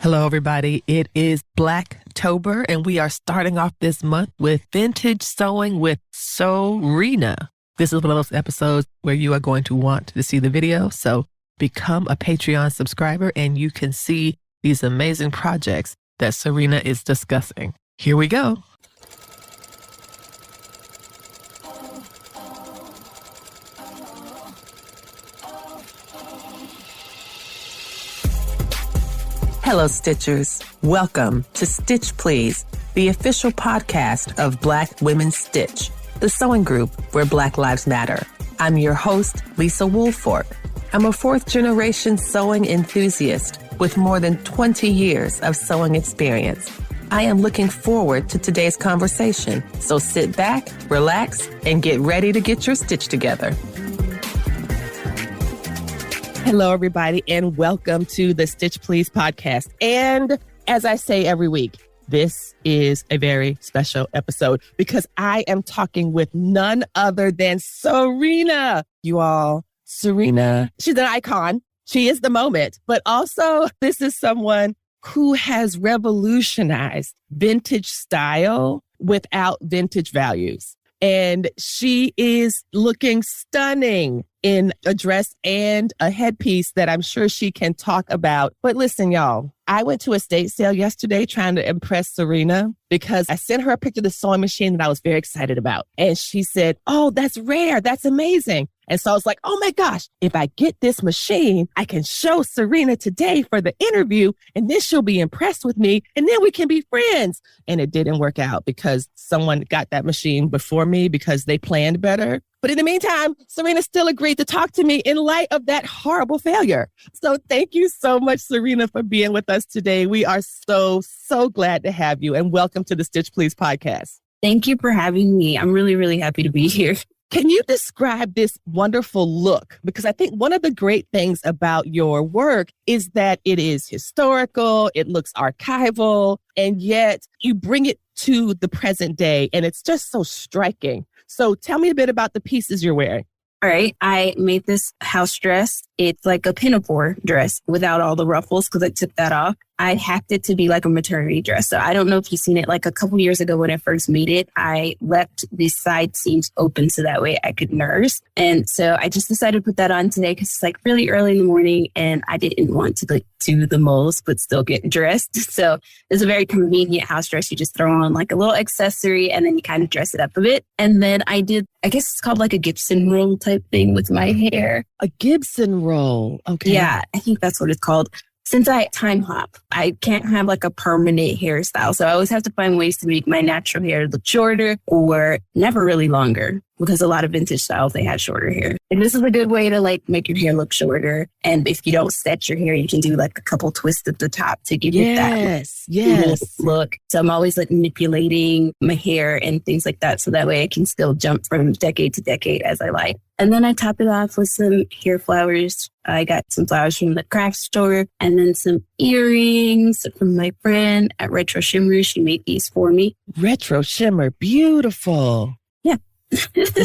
Hello, everybody. It is Blacktober, and we are starting off this month with vintage sewing with Sewrena. This is one of those episodes where you are going to want to see the video, so become a Patreon subscriber, and you can see these amazing projects that Serena is discussing. Here we go. Hello, Stitchers. Welcome to Stitch Please, the official podcast of Black Women Stitch, the sewing group where Black Lives Matter. I'm your host, Lisa Woolfork. I'm a fourth-generation sewing enthusiast with more than 20 years of sewing experience. I am looking forward to today's conversation, so sit back, relax, and get ready to get your stitch together. Hello, everybody, and welcome to the Stitch Please podcast. And as I say every week, this is a very special episode because I am talking with none other than Serena. You all, Serena, she's an icon. She is the moment, but also this is someone who has revolutionized vintage style without vintage values. And she is looking stunning in a dress and a headpiece that I'm sure she can talk about. But listen, y'all, I went to a estate sale yesterday trying to impress Serena because I sent her a picture of the sewing machine that I was very excited about. And she said, "Oh, that's rare. That's amazing." And so I was like, oh my gosh, if I get this machine, I can show Serena today for the interview and then she'll be impressed with me and then we can be friends. And it didn't work out because someone got that machine before me because they planned better. But in the meantime, Serena still agreed to talk to me in light of that horrible failure. So thank you so much, Serena, for being with us today. We are so glad to have you, and welcome to the Stitch Please podcast. Thank you for having me. I'm really happy to be here. Can you describe this wonderful look? Because I think one of the great things about your work is that it is historical, it looks archival, and yet you bring it to the present day, and it's just so striking. So tell me a bit about the pieces you're wearing. All right. I made this house dress. It's like a pinafore dress without all the ruffles because I took that off. I hacked it to be like a maternity dress. So I don't know if you've seen it. Like a couple years ago when I first made it, I left the side seams open so that way I could nurse. And so I just decided to put that on today because it's like really early in the morning and I didn't want to like do the most but still get dressed. So it's a very convenient house dress. You just throw on like a little accessory and then you kind of dress it up a bit. And then I did, I guess it's called like a Gibson roll type thing with my hair. A Gibson roll. Okay. Yeah, I think that's what it's called. Since I time hop, I can't have like a permanent hairstyle. So I always have to find ways to make my natural hair look shorter or never really longer because a lot of vintage styles, they had shorter hair. And this is a good way to like make your hair look shorter. And if you don't set your hair, you can do like a couple twists at the top to give it that look. So I'm always like manipulating my hair and things like that. So that way I can still jump from decade to decade as I like. And then I top it off with some hair flowers. I got some flowers from the craft store and then some earrings from my friend at Retro Shimmer. She made these for me. Retro Shimmer. Beautiful. Yeah.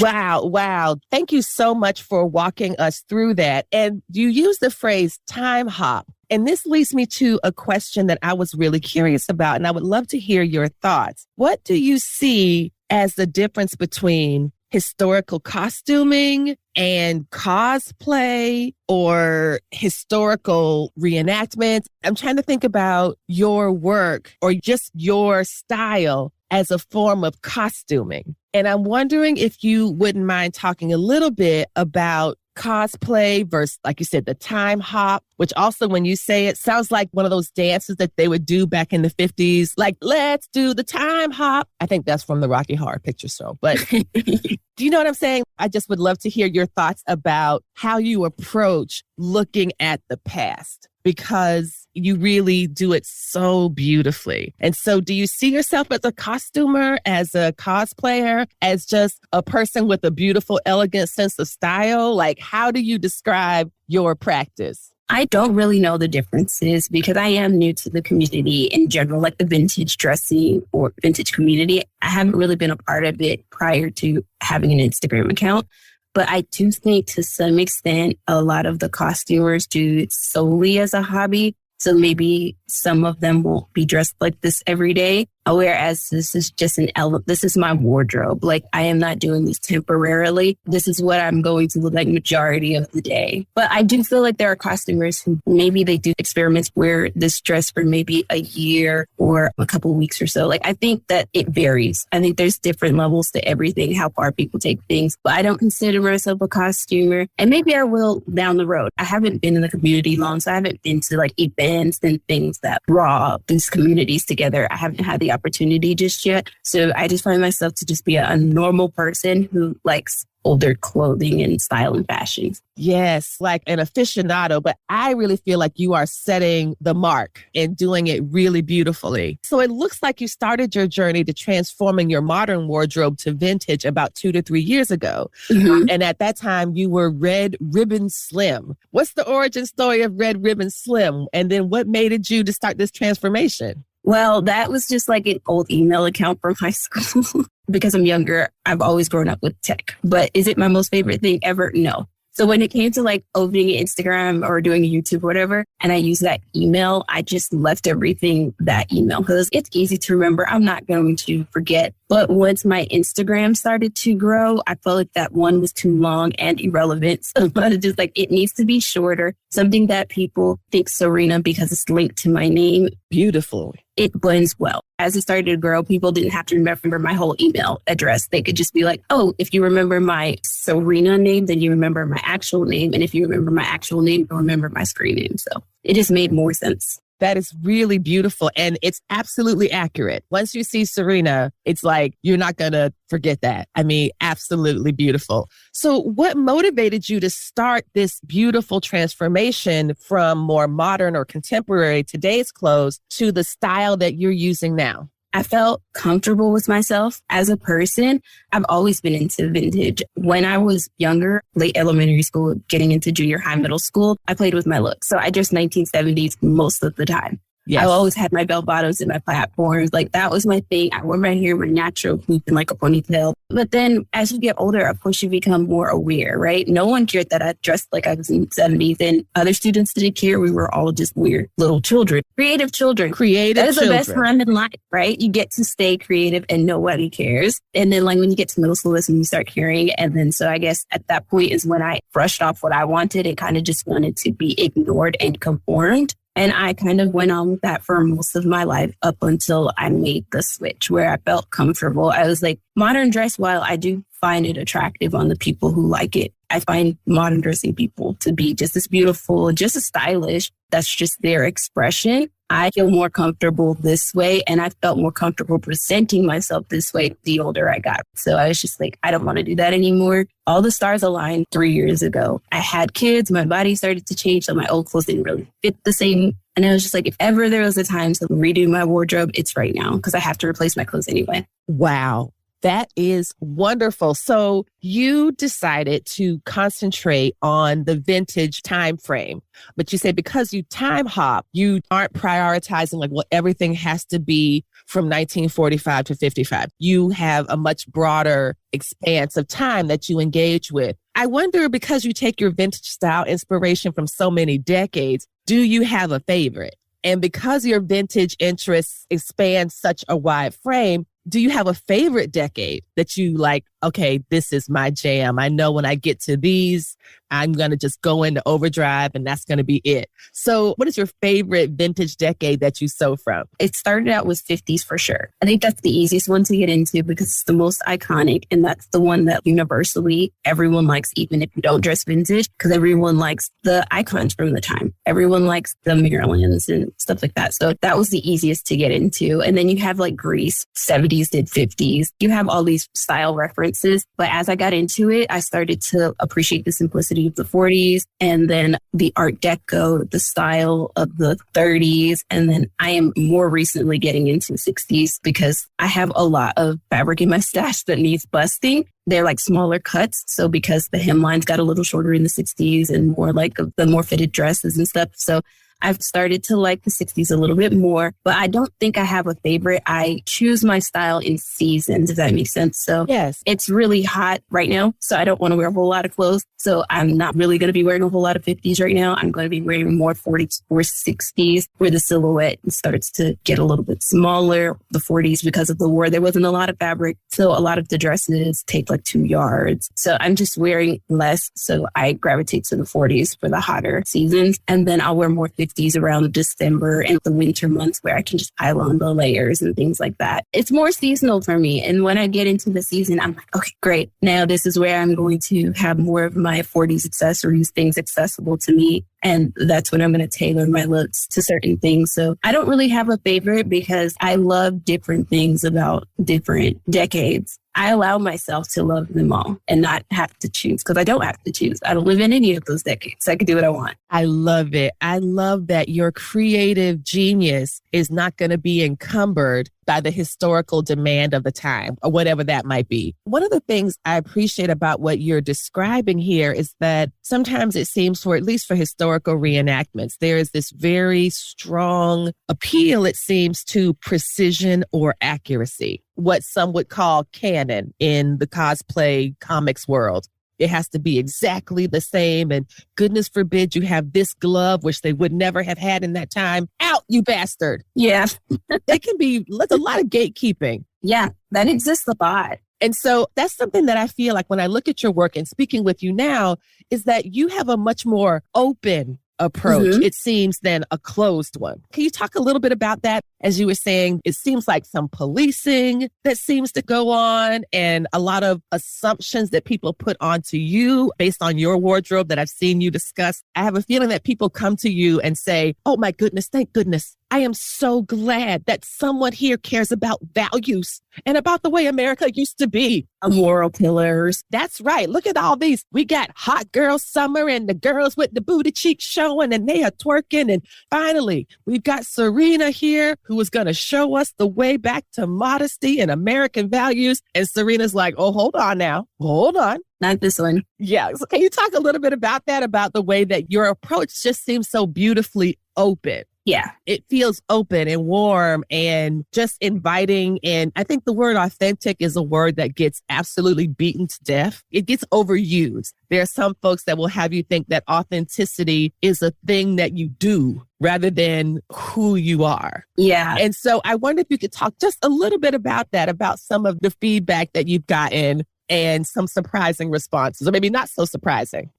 Wow. Thank you so much for walking us through that. And you use the phrase time hop. And this leads me to a question that I was really curious about, and I would love to hear your thoughts. What do you see as the difference between historical costuming and cosplay or historical reenactments? I'm trying to think about your work or just your style as a form of costuming. And I'm wondering if you wouldn't mind talking a little bit about cosplay versus, like you said, the time hop, which also when you say it sounds like one of those dances that they would do back in the 50s, like, let's do the time hop. I think that's from the Rocky Horror Picture Show. But do you know what I'm saying? I just would love to hear your thoughts about how you approach looking at the past, because you really do it so beautifully. And so do you see yourself as a costumer, as a cosplayer, as just a person with a beautiful, elegant sense of style? Like, how do you describe your practice? I don't really know the differences because I am new to the community in general, like the vintage dressing or vintage community. I haven't really been a part of it prior to having an Instagram account. But I do think to some extent, a lot of the costumers do it solely as a hobby. So maybe some of them won't be dressed like this every day. Whereas this is just this is my wardrobe. Like I am not doing this temporarily. This is what I'm going to look like majority of the day. But I do feel like there are costumers who maybe they do experiments wear this dress for maybe a year or a couple of weeks or so. Like I think that it varies. I think there's different levels to everything, how far people take things. But I don't consider myself a costumer. And maybe I will down the road. I haven't been in the community long, so I haven't been to like events and things that draw these communities together. I haven't had the opportunity just yet. So I just find myself to just be a normal person who likes older clothing and style and fashion. Yes, like an aficionado, but I really feel like you are setting the mark and doing it really beautifully. So it looks like you started your journey to transforming your modern wardrobe to vintage about 2 to 3 years ago. Mm-hmm. And at that time, you were Red Ribbon Slim. What's the origin story of Red Ribbon Slim? And then what made you to start this transformation? Well, that was just like an old email account from high school. Because I'm younger, I've always grown up with tech. But is it my most favorite thing ever? No. So when it came to like opening Instagram or doing YouTube or whatever, and I used that email, I just left everything that email because it's easy to remember. I'm not going to forget. But once my Instagram started to grow, I felt like that one was too long and irrelevant. So I was just like, it needs to be shorter, something that people think Sewrena because it's linked to my name. Beautiful. It blends well. As it started to grow, people didn't have to remember my whole email address. They could just be like, oh, if you remember my Sewrena name, then you remember my actual name. And if you remember my actual name, you remember my screen name. So it just made more sense. That is really beautiful. And it's absolutely accurate. Once you see Serena, it's like, you're not going to forget that. I mean, absolutely beautiful. So what motivated you to start this beautiful transformation from more modern or contemporary today's clothes to the style that you're using now? I felt comfortable with myself as a person. I've always been into vintage. When I was younger, late elementary school, getting into junior high, middle school, I played with my look. So I dressed 1970s most of the time. Yes. I always had my bell bottoms and my platforms. Like that was my thing. I wore my hair with natural hoop and like a ponytail. But then as you get older, of course, you become more aware, right? No one cared that I dressed like I was in the 70s and other students didn't care. We were all just weird little children, creative children. That is the best run in life, right? You get to stay creative and nobody cares. And then like when you get to middle school, that's when you start caring. And then so I guess at that point is when I brushed off what I wanted and kind of just wanted to be ignored and conformed. And I kind of went on with that for most of my life up until I made the switch where I felt comfortable. I was like, modern dress, while I do find it attractive on the people who like it, I find modern dressing people to be just as beautiful, just as stylish. That's just their expression. I feel more comfortable this way. And I felt more comfortable presenting myself this way the older I got. So I was just like, I don't want to do that anymore. All the stars aligned 3 years ago. I had kids. My body started to change. So my old clothes didn't really fit the same. And I was just like, if ever there was a time to redo my wardrobe, it's right now because I have to replace my clothes anyway. Wow. That is wonderful. So you decided to concentrate on the vintage time frame, but you say because you time hop, you aren't prioritizing like, well, everything has to be from 1945 to 55. You have a much broader expanse of time that you engage with. I wonder, because you take your vintage style inspiration from so many decades, do you have a favorite? And because your vintage interests expand such a wide frame, do you have a favorite decade that you like, okay, this is my jam. I know when I get to these, I'm going to just go into overdrive and that's going to be it. So what is your favorite vintage decade that you sew from? It started out with 50s for sure. I think that's the easiest one to get into because it's the most iconic. And that's the one that universally everyone likes, even if you don't dress vintage, because everyone likes the icons from the time. Everyone likes the Marylands and stuff like that. So that was the easiest to get into. And then you have like Greece, 70s did 50s. You have all these style references. But as I got into it, I started to appreciate the simplicity of the 40s and then the Art Deco, the style of the 30s. And then I am more recently getting into 60s because I have a lot of fabric in my stash that needs busting. They're like smaller cuts. So because the hemlines got a little shorter in the 60s and more like the more fitted dresses and stuff. So I've started to like the 60s a little bit more, but I don't think I have a favorite. I choose my style in seasons, if that makes sense. So yes, it's really hot right now, so I don't want to wear a whole lot of clothes. So I'm not really going to be wearing a whole lot of 50s right now. I'm going to be wearing more 40s or 60s where the silhouette starts to get a little bit smaller. The 40s, because of the war, there wasn't a lot of fabric. So a lot of the dresses take like 2 yards. So I'm just wearing less. So I gravitate to the 40s for the hotter seasons. And then I'll wear more 50s around December and the winter months where I can just pile on the layers and things like that. It's more seasonal for me. And when I get into the season, I'm like, okay, great. Now this is where I'm going to have more of my 40s accessories, things accessible to me. And that's when I'm going to tailor my looks to certain things. So I don't really have a favorite because I love different things about different decades. I allow myself to love them all and not have to choose because I don't have to choose. I don't live in any of those decades. I can do what I want. I love it. I love that your creative genius is not going to be encumbered by the historical demand of the time or whatever that might be. One of the things I appreciate about what you're describing here is that sometimes it seems for, at least for historical reenactments, there is this very strong appeal, it seems, to precision or accuracy, what some would call canon in the cosplay comics world. It has to be exactly the same. And goodness forbid you have this glove, which they would never have had in that time. Out, you bastard. Yeah. It can be, there's a lot of gatekeeping. Yeah, that exists a lot. And so that's something that I feel like when I look at your work and speaking with you now, is that you have a much more open approach, it seems, than a closed one. Can you talk a little bit about that? As you were saying, it seems like some policing that seems to go on and a lot of assumptions that people put onto you based on your wardrobe that I've seen you discuss. I have a feeling that people come to you and say, oh my goodness, thank goodness. I am so glad that someone here cares about values and about the way America used to be. Moral pillars. That's right. Look at all these. We got hot girl summer and the girls with the booty cheeks showing and they are twerking. And finally, we've got Serena here who is going to show us the way back to modesty and American values. And Serena's like, oh, hold on now. Hold on. Not this one. Yeah. So can you talk a little bit about that, about the way that your approach just seems so beautifully open? Yeah. It feels open and warm and just inviting. And I think the word authentic is a word that gets absolutely beaten to death. It gets overused. There are some folks that will have you think that authenticity is a thing that you do rather than who you are. Yeah. And so I wonder if you could talk just a little bit about that, about some of the feedback that you've gotten and some surprising responses, or maybe not so surprising.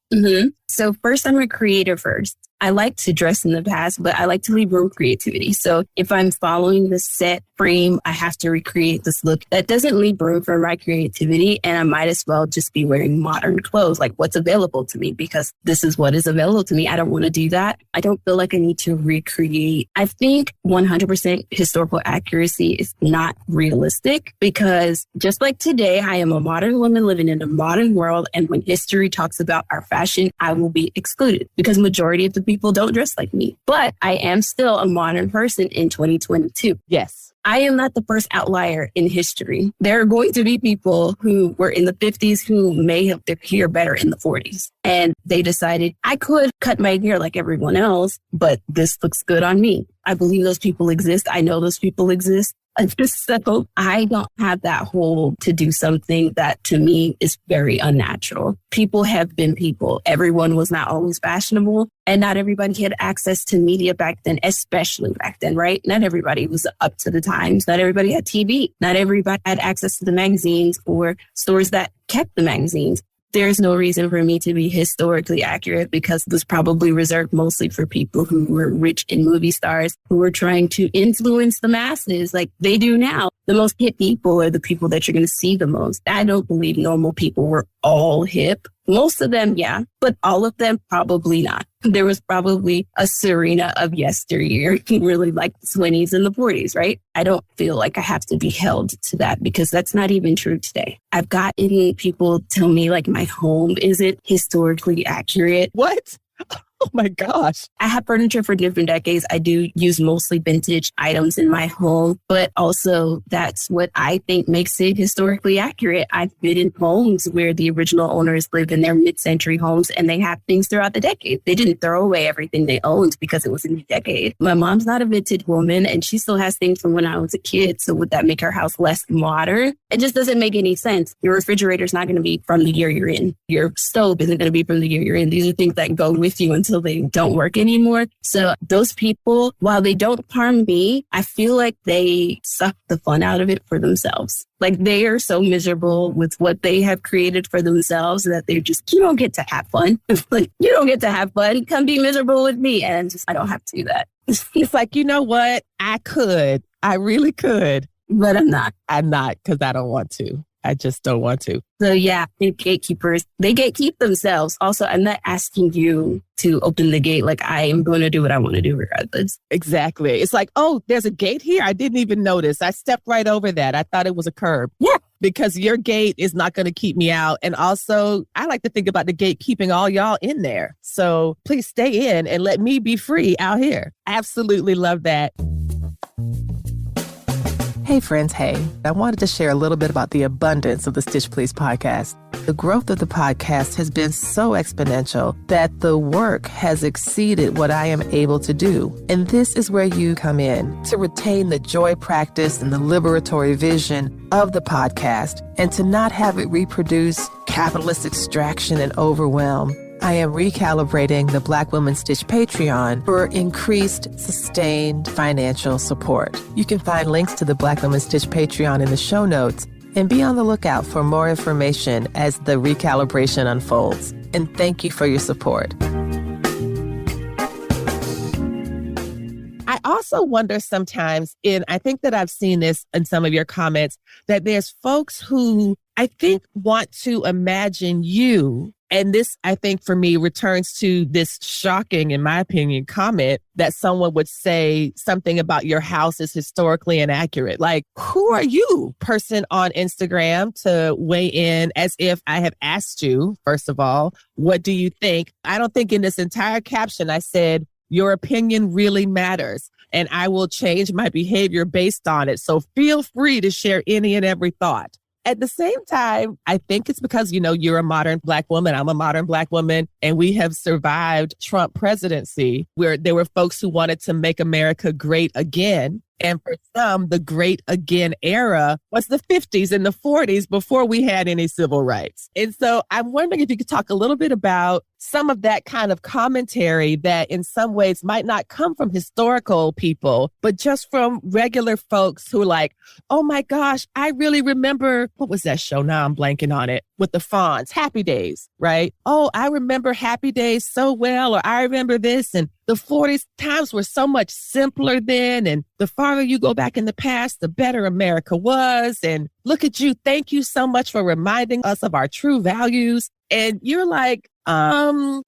So first, I'm a creator first. I like to dress in the past, but I like to leave room for creativity. So if I'm following the set frame, I have to recreate this look. That doesn't leave room for my creativity. And I might as well just be wearing modern clothes, like what's available to me, because this is what is available to me. I don't want to do that. I don't feel like I need to recreate. I think 100% historical accuracy is not realistic because just like today, I am a modern woman living in a modern world. And when history talks about our fashion, I will be excluded because majority of the people don't dress like me. But I am still a modern person in 2022. Yes. I am not the first outlier in history. There are going to be people who were in the 50s who may have their hair better in the 40s. And they decided I could cut my hair like everyone else, but this looks good on me. I believe those people exist. I know those people exist. So I don't have that hold to do something that to me is very unnatural. People have been people. Everyone was not always fashionable and not everybody had access to media back then, especially back then, right? Not everybody was up to the times. Not everybody had TV. Not everybody had access to the magazines or stores that kept the magazines. There's no reason for me to be historically accurate because it was probably reserved mostly for people who were rich and movie stars who were trying to influence the masses like they do now. The most hip people are the people that you're going to see the most. I don't believe normal people were all hip. Most of them, yeah, but all of them, probably not. There was probably a Serena of yesteryear who really liked the 20s and the 40s, right? I don't feel like I have to be held to that because that's not even true today. I've gotten people tell me like my home isn't historically accurate. What? Oh my gosh. I have furniture for different decades. I do use mostly vintage items in my home, but also that's what I think makes it historically accurate. I've been in homes where the original owners lived in their mid-century homes and they have things throughout the decade. They didn't throw away everything they owned because it was in the decade. My mom's not a vintage woman and she still has things from when I was a kid. So would that make her house less modern? It just doesn't make any sense. Your refrigerator's not going to be from the year you're in. Your stove isn't going to be from the year you're in. These are things that go with you until they don't work anymore. So those people, while they don't harm me, I feel like they suck the fun out of it for themselves. Like they are so miserable with what they have created for themselves that they're just, you don't get to have fun. Like, you don't get to have fun. Come be miserable with me. And just, I don't have to do that. It's like, you know what? I really could. But I'm not. I'm not because I don't want to. I just don't want to. So yeah, the gatekeepers, they gatekeep themselves. Also, I'm not asking you to open the gate. Like I am going to do what I want to do regardless. Exactly. It's like, oh, there's a gate here. I didn't even notice. I stepped right over that. I thought it was a curb. Yeah. Because your gate is not going to keep me out. And also, I like to think about the gate keeping all y'all in there. So please stay in and let me be free out here. Absolutely love that. Hey friends, hey. I wanted to share a little bit about the abundance of the Stitch Please podcast. The growth of the podcast has been so exponential that the work has exceeded what I am able to do. And this is where you come in to retain the joy practice and the liberatory vision of the podcast and to not have it reproduce capitalist extraction and overwhelm. I am recalibrating the Black Women Stitch Patreon for increased, sustained financial support. You can find links to the Black Women Stitch Patreon in the show notes and be on the lookout for more information as the recalibration unfolds. And thank you for your support. I also wonder sometimes, and I think that I've seen this in some of your comments, that there's folks who I think want to imagine you. And this, I think, for me, returns to this shocking, in my opinion, comment that someone would say something about your house is historically inaccurate. Like, who are you, person on Instagram, to weigh in as if I have asked you, first of all, what do you think? I don't think in this entire caption I said, your opinion really matters, and I will change my behavior based on it. So feel free to share any and every thought. At the same time, I think it's because, you know, you're a modern Black woman. I'm a modern Black woman. And we have survived Trump presidency where there were folks who wanted to make America great again. And for some, the great again era was the 50s and the 40s before we had any civil rights. And so I'm wondering if you could talk a little bit about some of that kind of commentary that in some ways might not come from historical people, but just from regular folks who are like, oh my gosh, I really remember, what was that show? Now I'm blanking on it, with the Fonz, Happy Days, right? Oh, I remember Happy Days so well, or I remember this. And the 40s times were so much simpler then. And the farther you go back in the past, the better America was. And look at you. Thank you so much for reminding us of our true values. And you're like, not.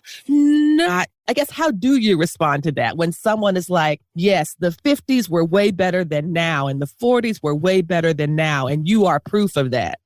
I guess, how do you respond to that when someone is like, yes, the 50s were way better than now and the 40s were way better than now, and you are proof of that?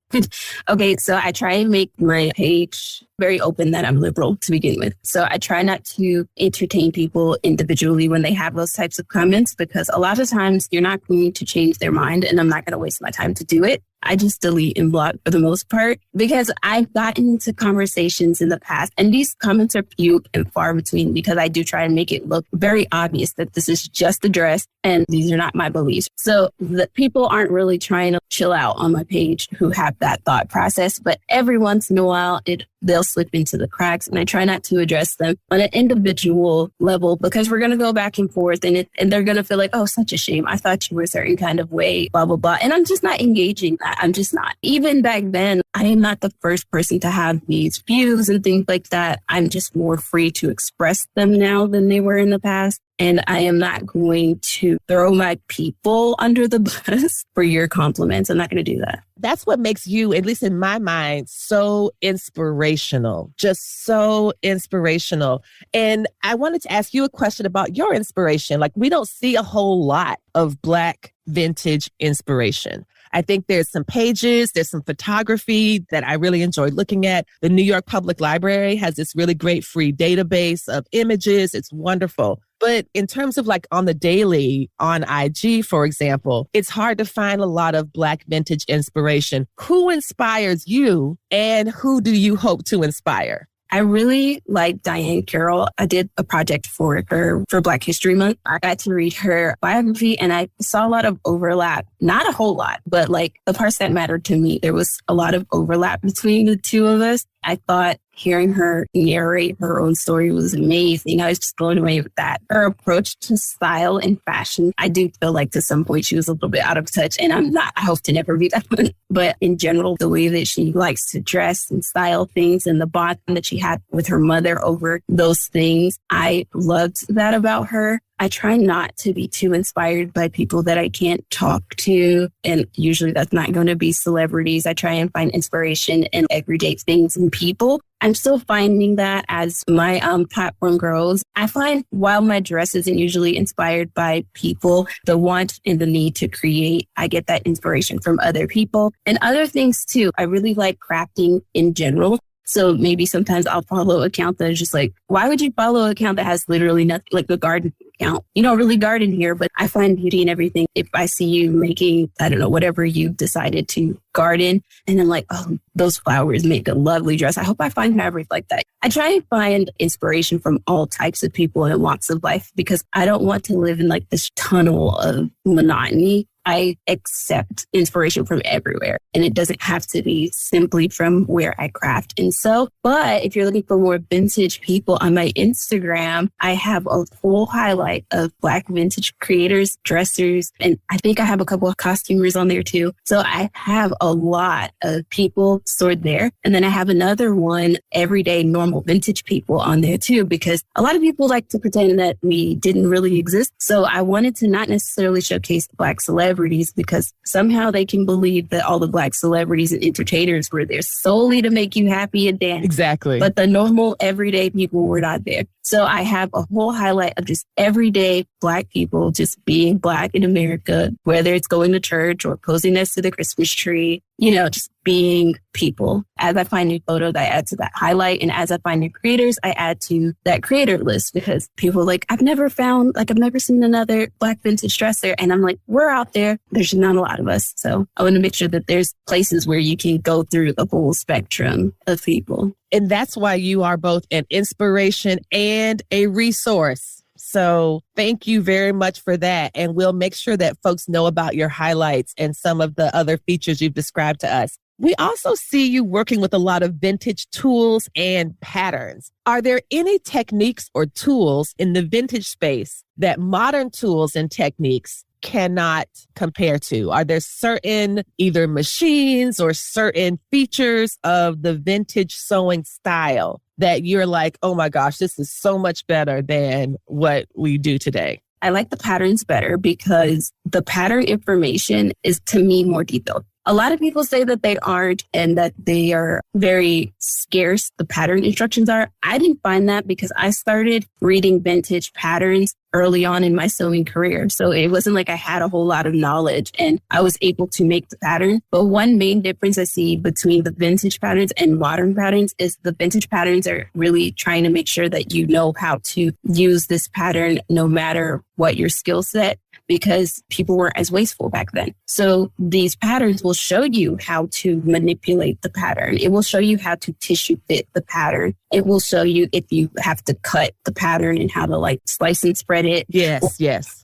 Okay, so I try and make my page very open that I'm liberal to begin with. So I try not to entertain people individually when they have those types of comments, because a lot of times you're not going to change their mind and I'm not going to waste my time to do it. I just delete and block for the most part because I've gotten into conversations in the past and these comments are few and far between because I do try and make it look very obvious that this is just a dress and these are not my beliefs. So the people aren't really trying to chill out on my page who have that thought process, but every once in a while they'll slip into the cracks and I try not to address them on an individual level because we're going to go back and forth and they're going to feel like, oh, such a shame. I thought you were a certain kind of way, blah, blah, blah. And I'm just not engaging that. I'm just not. Even back then, I am not the first person to have these views and things like that. I'm just more free to express them now than they were in the past. And I am not going to throw my people under the bus for your compliments. I'm not going to do that. That's what makes you, at least in my mind, so inspirational, just so inspirational. And I wanted to ask you a question about your inspiration. Like, we don't see a whole lot of Black vintage inspiration. I think there's some pages, there's some photography that I really enjoyed looking at. The New York Public Library has this really great free database of images. It's wonderful. But in terms of like on the daily, on IG, for example, it's hard to find a lot of Black vintage inspiration. Who inspires you and who do you hope to inspire? I really like Diane Carroll. I did a project for her for Black History Month. I got to read her biography and I saw a lot of overlap, not a whole lot, but like the parts that mattered to me, there was a lot of overlap between the two of us. I thought hearing her narrate her own story was amazing. I was just blown away with that. Her approach to style and fashion, I do feel like to some point she was a little bit out of touch, and I hope to never be that one. But in general, the way that she likes to dress and style things and the bond that she had with her mother over those things, I loved that about her. I try not to be too inspired by people that I can't talk to. And usually that's not going to be celebrities. I try and find inspiration in everyday things and people. I'm still finding that as my platform grows. I find while my dress isn't usually inspired by people, the want and the need to create, I get that inspiration from other people and other things too. I really like crafting in general. So maybe sometimes I'll follow an account that is just like, why would you follow an account that has literally nothing, like a garden account? You don't really garden here, but I find beauty in everything. If I see you making, I don't know, whatever you decided to garden, and then like, oh, those flowers make a lovely dress. I hope I find fabric like that. I try and find inspiration from all types of people and walks of life because I don't want to live in like this tunnel of monotony. I accept inspiration from everywhere, and it doesn't have to be simply from where I craft and sew. But if you're looking for more vintage people on my Instagram, I have a full highlight of Black vintage creators, dressers, and I think I have a couple of costumers on there too. So I have a lot of people stored there. And then I have another one, everyday normal vintage people on there too, because a lot of people like to pretend that we didn't really exist. So I wanted to not necessarily showcase Black celebrities because somehow they can believe that all the Black celebrities and entertainers were there solely to make you happy and dance. Exactly. But the normal everyday people were not there. So I have a whole highlight of just everyday Black people just being Black in America, whether it's going to church or posing next to the Christmas tree, just being people. As I find new photos, I add to that highlight. And as I find new creators, I add to that creator list because people are like, I've never seen another Black vintage dresser. And I'm like, we're out there. There's not a lot of us. So I want to make sure that there's places where you can go through the whole spectrum of people. And that's why you are both an inspiration and a resource. So thank you very much for that. And we'll make sure that folks know about your highlights and some of the other features you've described to us. We also see you working with a lot of vintage tools and patterns. Are there any techniques or tools in the vintage space that modern tools and techniques cannot compare to? Are there certain either machines or certain features of the vintage sewing style that you're like, oh my gosh, this is so much better than what we do today? I like the patterns better because the pattern information is to me more detailed. A lot of people say that they aren't and that they are very scarce. The pattern instructions are. I didn't find that because I started reading vintage patterns early on in my sewing career. So it wasn't like I had a whole lot of knowledge and I was able to make the pattern. But one main difference I see between the vintage patterns and modern patterns is the vintage patterns are really trying to make sure that you know how to use this pattern no matter what your skill set, because people weren't as wasteful back then. So these patterns will show you how to manipulate the pattern. It will show you how to tissue fit the pattern. It will show you if you have to cut the pattern and how to slice and spread it. Yes.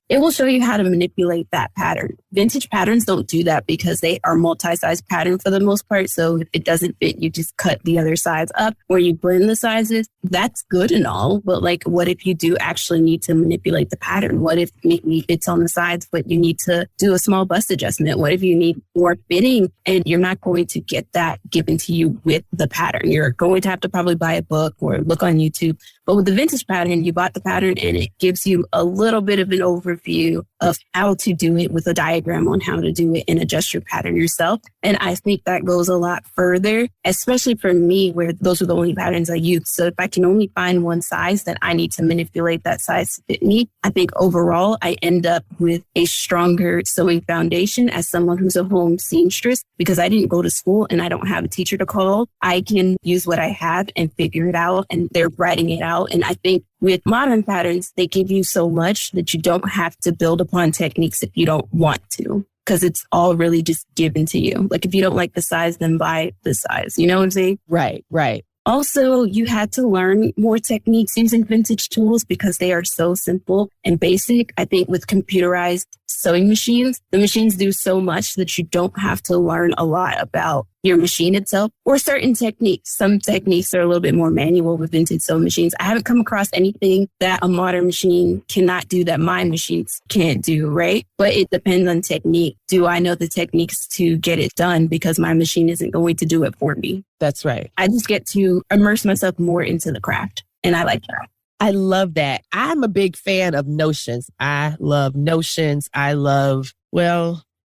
It will show you how to manipulate that pattern. Vintage patterns don't do that because they are multi-size pattern for the most part. So if it doesn't fit, you just cut the other sides up or you blend the sizes. That's good and all. But what if you do actually need to manipulate the pattern? What if maybe it's on the sides, but you need to do a small bust adjustment? What if you need more fitting and you're not going to get that given to you with the pattern? You're going to have to probably buy a book or look on YouTube. But with the vintage pattern, you bought the pattern and it gives you a little bit of an overview of how to do it with a diagram on how to do it and adjust your pattern yourself. And I think that goes a lot further, especially for me, where those are the only patterns I use. So if I can only find one size, then I need to manipulate that size to fit me. I think overall, I end up with a stronger sewing foundation as someone who's a home seamstress, because I didn't go to school and I don't have a teacher to call. I can use what I have and figure it out, and they're writing it out. And I think with modern patterns, they give you so much that you don't have to build upon techniques if you don't want to, because it's all really just given to you. Like if you don't like the size, then buy the size. You know what I'm saying? Right, right. Also, you had to learn more techniques using vintage tools because they are so simple and basic. I think with computerized sewing machines, the machines do so much that you don't have to learn a lot about your machine itself or certain techniques. Some techniques are a little bit more manual with vintage sewing machines. I haven't come across anything that a modern machine cannot do that my machines can't do, right? But it depends on technique. Do I know the techniques to get it done because my machine isn't going to do it for me? That's right. I just get to immerse myself more into the craft, and I like that. I love that. I'm a big fan of notions. I love notions. I love,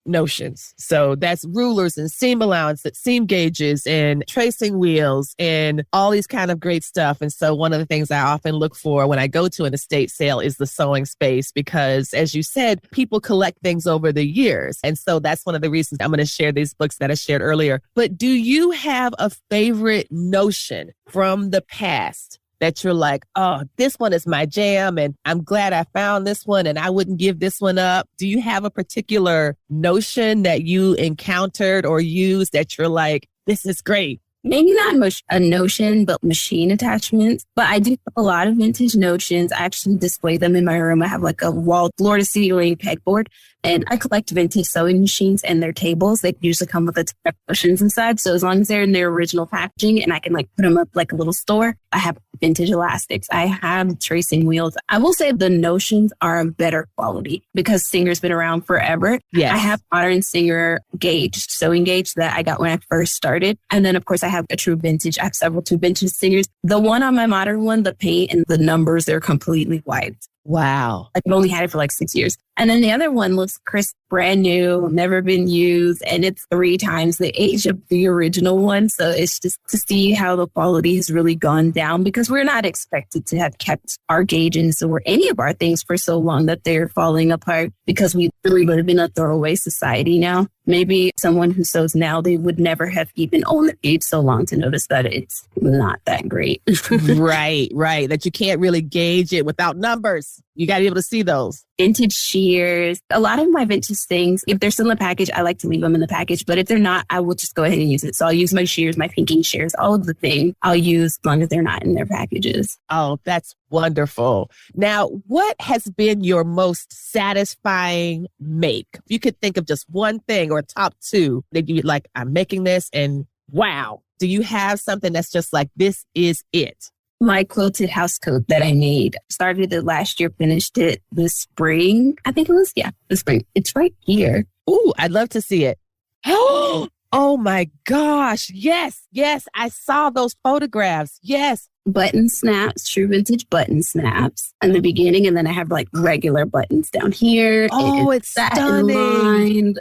notions. So that's rulers and seam allowance, seam gauges and tracing wheels and all these kind of great stuff. And so one of the things I often look for when I go to an estate sale is the sewing space, because as you said, people collect things over the years. And so that's one of the reasons I'm going to share these books that I shared earlier. But do you have a favorite notion from the past that you're like, oh, this one is my jam and I'm glad I found this one and I wouldn't give this one up? Do you have a particular notion that you encountered or used that you're like, this is great? Maybe not a notion, but machine attachments. But I do have a lot of vintage notions. I actually display them in my room. I have like a wall floor to ceiling pegboard, and I collect vintage sewing machines and their tables. They usually come with a ton of cushions inside. So as long as they're in their original packaging and I can like put them up like a little store, I have vintage elastics. I have tracing wheels. I will say the notions are of better quality because Singer's been around forever. Yes. I have modern Singer sewing gauge that I got when I first started. And then of course I have a true vintage. I have several true vintage Singers. The one on my modern one, the paint and the numbers, they're completely wiped. Wow. I've only had it for like 6 years. And then the other one looks crisp, brand new, never been used. And it's 3 times the age of the original one. So it's just to see how the quality has really gone down, because we're not expected to have kept our gauges or any of our things for so long that they're falling apart, because we really live in a throwaway society now. Maybe someone who sews now, they would never have even owned the gauge so long to notice that it's not that great. Right. That you can't really gauge it without numbers. You got to be able to see those. Vintage shears. A lot of my vintage things, if they're still in the package, I like to leave them in the package. But if they're not, I will just go ahead and use it. So I'll use my shears, my pinking shears, all of the things I'll use as long as they're not in their packages. Oh, that's wonderful. Now, what has been your most satisfying make? If you could think of just one thing or top 2 that you'd like, I'm making this and wow. Do you have something that's just like, this is it? My quilted house coat that I made. Started it last year, finished it this spring. I think it was, this spring. It's right here. Ooh, I'd love to see it. Oh my gosh. Yes. I saw those photographs. Yes. Button snaps, true vintage button snaps in the beginning. And then I have like regular buttons down here. Oh, it's stunning.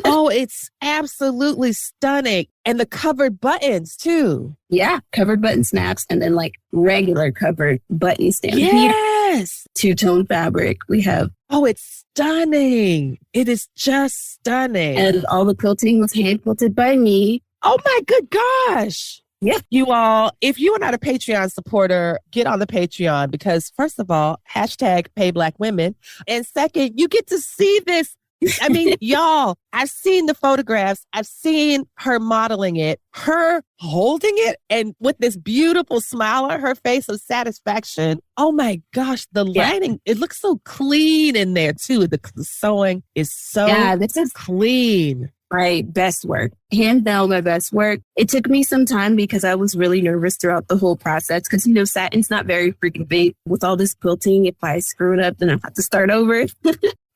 Oh, it's absolutely stunning. And the covered buttons too. Yeah, covered button snaps and then like regular covered buttons down here. Yes. Two-tone fabric. We have. Oh, it's stunning. It is just stunning. And all the quilting was hand quilted by me. Oh my good gosh. Yeah. You all, if you are not a Patreon supporter, get on the Patreon, because first of all, #PayBlackWomen. And second, you get to see this. I mean, y'all, I've seen the photographs. I've seen her modeling it, her holding it, and with this beautiful smile on her face of satisfaction. Oh my gosh, the lining, it looks so clean in there too. The sewing is so this is clean. My best work. Hands down, my best work. It took me some time because I was really nervous throughout the whole process because, satin's not very freaking big. With all this quilting, if I screw it up, then I have to start over.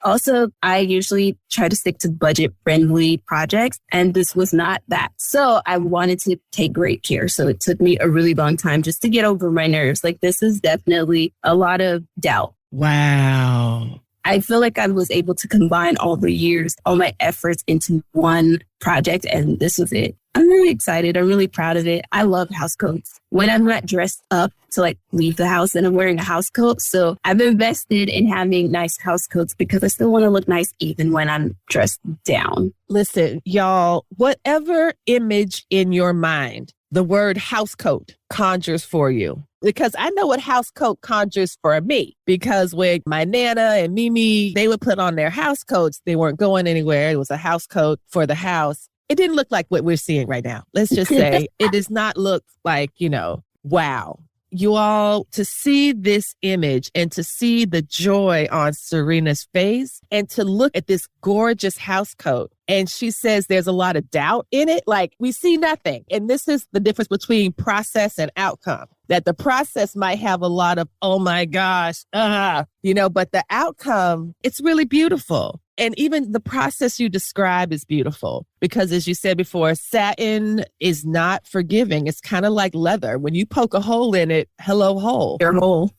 Also, I usually try to stick to budget-friendly projects, and this was not that. So I wanted to take great care. So it took me a really long time just to get over my nerves. Like, this is definitely a lot of doubt. Wow. I feel like I was able to combine all the years, all my efforts into one project, and this was it. I'm really excited. I'm really proud of it. I love house coats. When I'm not dressed up to like leave the house, and I'm wearing a house coat. So I've invested in having nice house coats because I still want to look nice even when I'm dressed down. Listen, y'all, whatever image in your mind the word house coat conjures for you. Because I know what house coat conjures for me. Because when my Nana and Mimi, they would put on their house coats, they weren't going anywhere. It was a house coat for the house. It didn't look like what we're seeing right now. Let's just say it does not look like, wow. You all, to see this image and to see the joy on Serena's face and to look at this gorgeous house coat. And she says there's a lot of doubt in it. Like, we see nothing. And this is the difference between process and outcome. That the process might have a lot of, oh my gosh, but the outcome, it's really beautiful. And even the process you describe is beautiful because, as you said before, satin is not forgiving. It's kind of like leather. When you poke a hole in it, hello, hole. Your hole.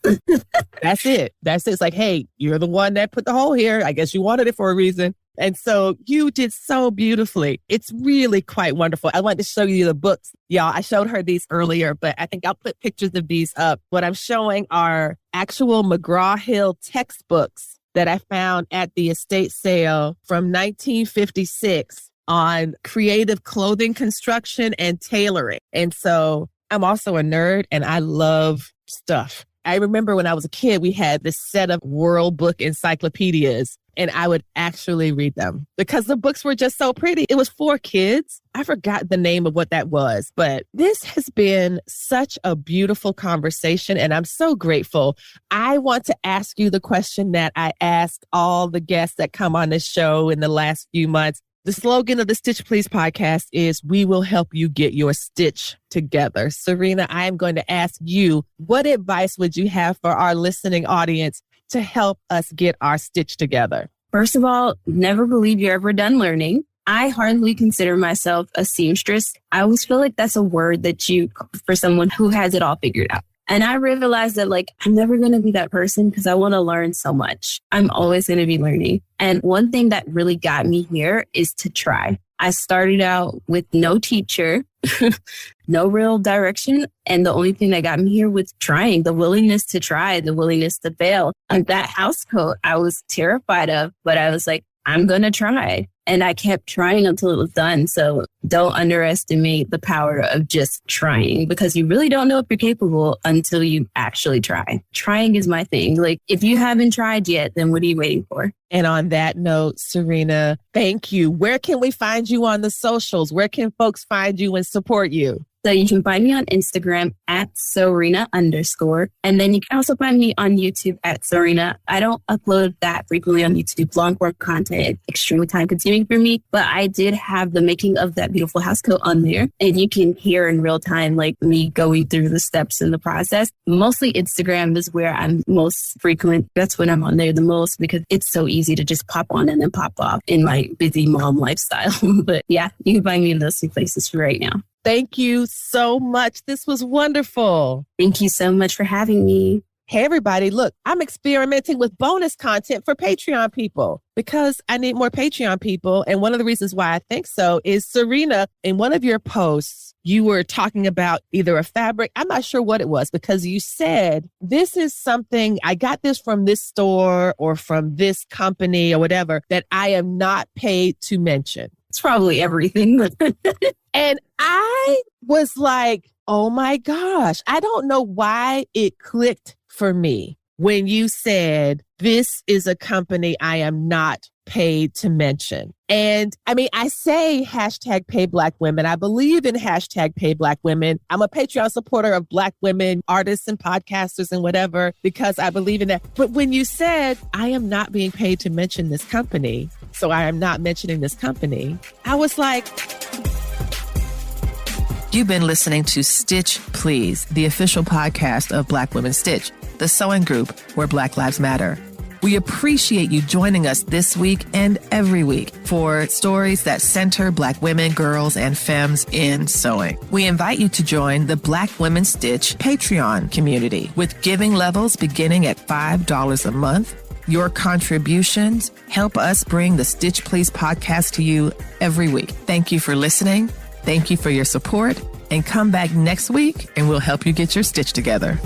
That's it. It's like, hey, you're the one that put the hole here. I guess you wanted it for a reason. And so you did so beautifully. It's really quite wonderful. I wanted to show you the books. Y'all, I showed her these earlier, but I think I'll put pictures of these up. What I'm showing are actual McGraw-Hill textbooks that I found at the estate sale from 1956 on creative clothing construction and tailoring. And so I'm also a nerd and I love stuff. I remember when I was a kid, we had this set of World Book encyclopedias and I would actually read them because the books were just so pretty. It was for kids. I forgot the name of what that was, but this has been such a beautiful conversation and I'm so grateful. I want to ask you the question that I asked all the guests that come on this show in the last few months. The slogan of the Stitch Please podcast is, we will help you get your stitch together. Sewrena, I am going to ask you, what advice would you have for our listening audience to help us get our stitch together? First of all, never believe you're ever done learning. I hardly consider myself a seamstress. I always feel like that's a word that for someone who has it all figured out. And I realized that I'm never going to be that person because I want to learn so much. I'm always going to be learning. And one thing that really got me here is to try. I started out with no teacher, no real direction. And the only thing that got me here was trying, the willingness to try, the willingness to fail. And that house coat I was terrified of, but I was like, I'm going to try. And I kept trying until it was done. So don't underestimate the power of just trying because you really don't know if you're capable until you actually try. Trying is my thing. If you haven't tried yet, then what are you waiting for? And on that note, Sewrena, thank you. Where can we find you on the socials? Where can folks find you and support you? So you can find me on Instagram at Sewrena_. And then you can also find me on YouTube at Sewrena. I don't upload that frequently on YouTube. Long form content, extremely time consuming for me. But I did have the making of that beautiful house coat on there. And you can hear in real time, me going through the steps in the process. Mostly Instagram is where I'm most frequent. That's when I'm on there the most because it's so easy to just pop on and then pop off in my busy mom lifestyle. But yeah, you can find me in those two places for right now. Thank you so much. This was wonderful. Thank you so much for having me. Hey, everybody, look, I'm experimenting with bonus content for Patreon people because I need more Patreon people. And one of the reasons why I think so is, Sewrena, in one of your posts, you were talking about either a fabric. I'm not sure what it was because you said, this is something, I got this from this store or from this company or whatever that I am not paid to mention. It's probably everything. And I was like, oh my gosh, I don't know why it clicked for me when you said, this is a company I am not paid to mention. And I say #PayBlackWomen. I believe in #PayBlackWomen. I'm a Patreon supporter of Black women, artists and podcasters and whatever, because I believe in that. But when you said, I am not being paid to mention this company, so I am not mentioning this company, I was like... You've been listening to Stitch Please, the official podcast of Black Women Stitch, the sewing group where Black Lives Matter. We appreciate you joining us this week and every week for stories that center Black women, girls, and femmes in sewing. We invite you to join the Black Women Stitch Patreon community with giving levels beginning at $5 a month. Your contributions help us bring the Stitch Please podcast to you every week. Thank you for listening. Thank you for your support. And come back next week and we'll help you get your stitch together.